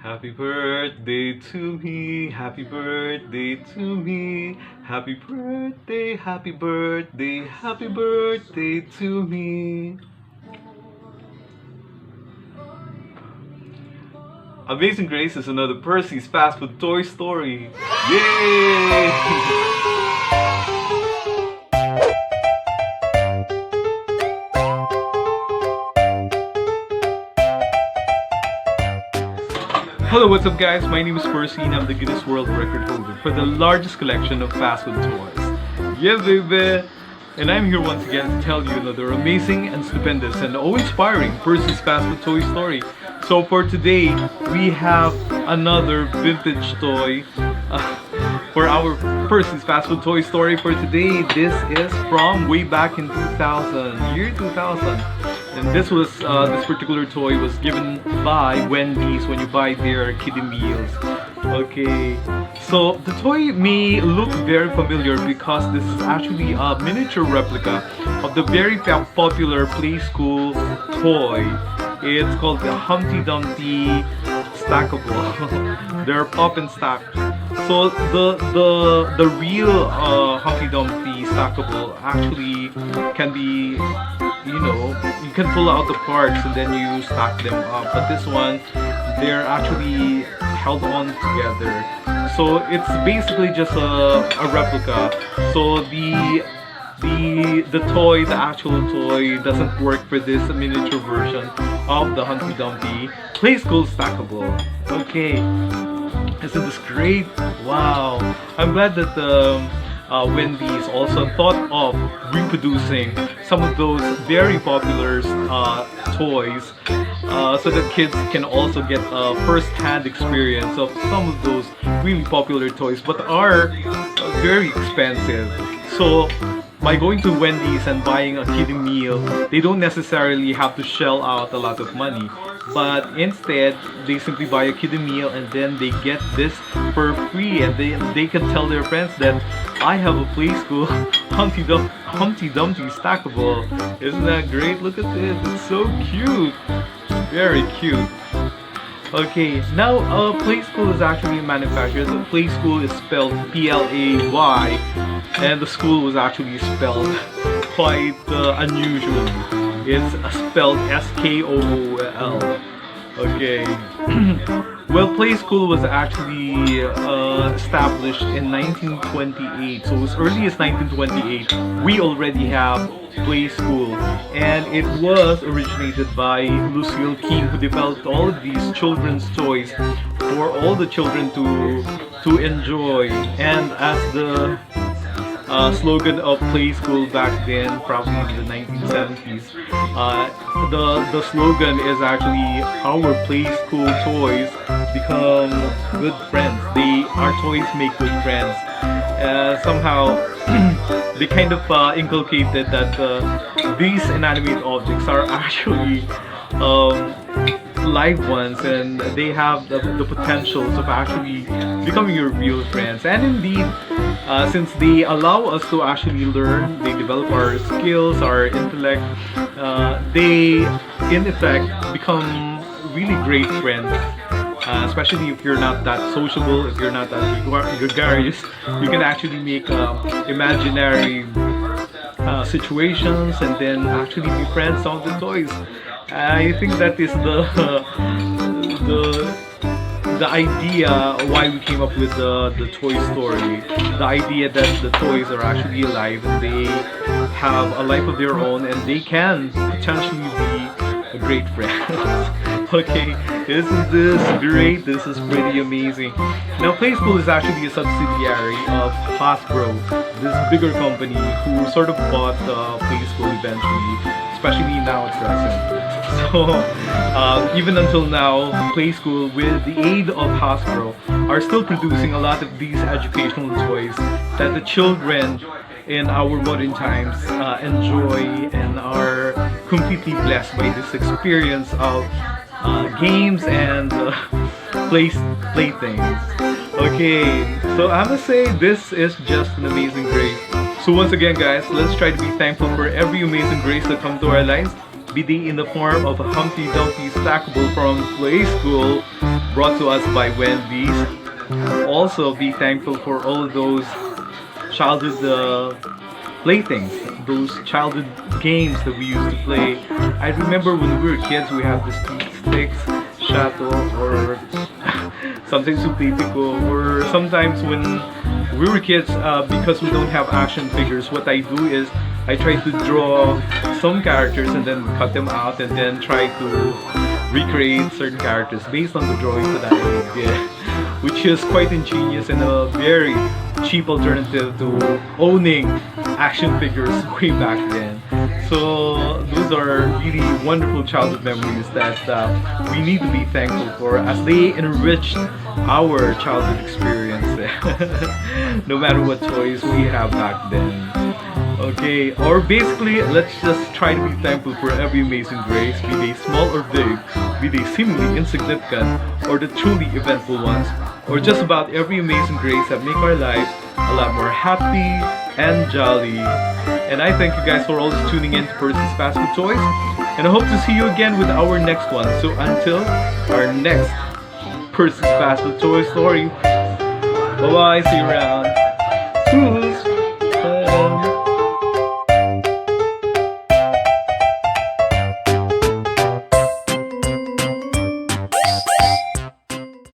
Happy birthday to me, happy birthday to me, happy birthday, happy birthday, happy birthday to me. Amazing Grace is another Percy's Fast Food Toy Story. Yay! Hello, what's up guys? My name is Percy and I'm the Guinness World Record holder for the largest collection of fast food toys. Yeah baby! And I'm here once again to tell you another amazing and stupendous and awe-inspiring Percy's Fast Food Toy Story. So for today, we have another vintage toy for our Percy's Fast Food Toy Story for today. This is from way back in 2000, year 2000. And this particular toy was given by Wendy's when you buy their kiddie meals. Okay, so the toy may look very familiar because this is actually a miniature replica of the very popular play school toy. It's called the Humpty Dumpty Stackable. They're pop and stack. So the real Humpty Dumpty Stackable actually can be, you can pull out the parts and then you stack them up. But this one, they're actually held on together. So it's basically just a replica. So the actual toy doesn't work for this miniature version of the Humpty Dumpty Play School Stackable. Okay, isn't this great? Wow, I'm glad that Wendy's also thought of reproducing some of those very popular toys so that kids can also get a first-hand experience of some of those really popular toys but are very expensive. So by going to Wendy's and buying a kiddie meal, they don't necessarily have to shell out a lot of money, but instead they simply buy a kiddie meal and then they get this for free, and they can tell their friends that I have a play school Humpty Dumpty Stackable. Isn't that great? Look at this, it's so cute, very cute. Okay, now play school is actually manufactured. The play school is spelled P-L-A-Y, and the school was actually spelled quite unusually. It's spelled S-K-O-O-L. Okay. Well, play school was actually established in 1928. So as early as 1928, we already have play school, and it was originated by Lucille King, who developed all of these children's toys for all the children to enjoy. And as the slogan of play school back then, probably in the 1970s, the slogan is actually our play school toys become good friends. Our toys make good friends. Somehow they kind of inculcated that these inanimate objects are actually live ones, and they have the potentials of actually becoming your real friends. And indeed, since they allow us to actually learn, they develop our skills, our intellect, they in effect become really great friends. Especially if you're not that sociable, if you're not that gregarious, you can actually make imaginary situations and then actually befriend some of the toys. I think that is the idea why we came up with the Toy Story. The idea that the toys are actually alive and they have a life of their own and they can potentially be great friends. Okay, isn't this great? This is pretty amazing. Now, Play School is actually a subsidiary of Hasbro, this bigger company who sort of bought Play School eventually, especially now at present. So, even until now, Play School, with the aid of Hasbro, are still producing a lot of these educational toys that the children in our modern times enjoy and are completely blessed by this experience of games and playthings. Okay, so I must say this is just an amazing grace. So once again guys, let's try to be thankful for every amazing grace that come to our lives, be they in the form of a Humpty Dumpty Stackable from Play School, brought to us by Wendy's. Also, be thankful for all of those childhood playthings, those childhood games that we used to play. I remember when we were kids, we had the sticks, shato, or something supitico, or sometimes when we were kids, because we don't have action figures, what I do is I try to draw some characters and then cut them out and then try to recreate certain characters based on the drawings that I did, which is quite ingenious and a very cheap alternative to owning action figures way back then. So those are really wonderful childhood memories that we need to be thankful for, as they enriched our childhood experience no matter what toys we have back then. Okay, or basically, let's just try to be thankful for every amazing grace, be they small or big, be they seemingly insignificant, or the truly eventful ones, or just about every amazing grace that make our lives a lot more happy and jolly. And I thank you guys for always tuning in to Percy's Fast Food Toys, and I hope to see you again with our next one. So until our next Percy's Fast Food Toy story, bye bye, see you around. Toodles!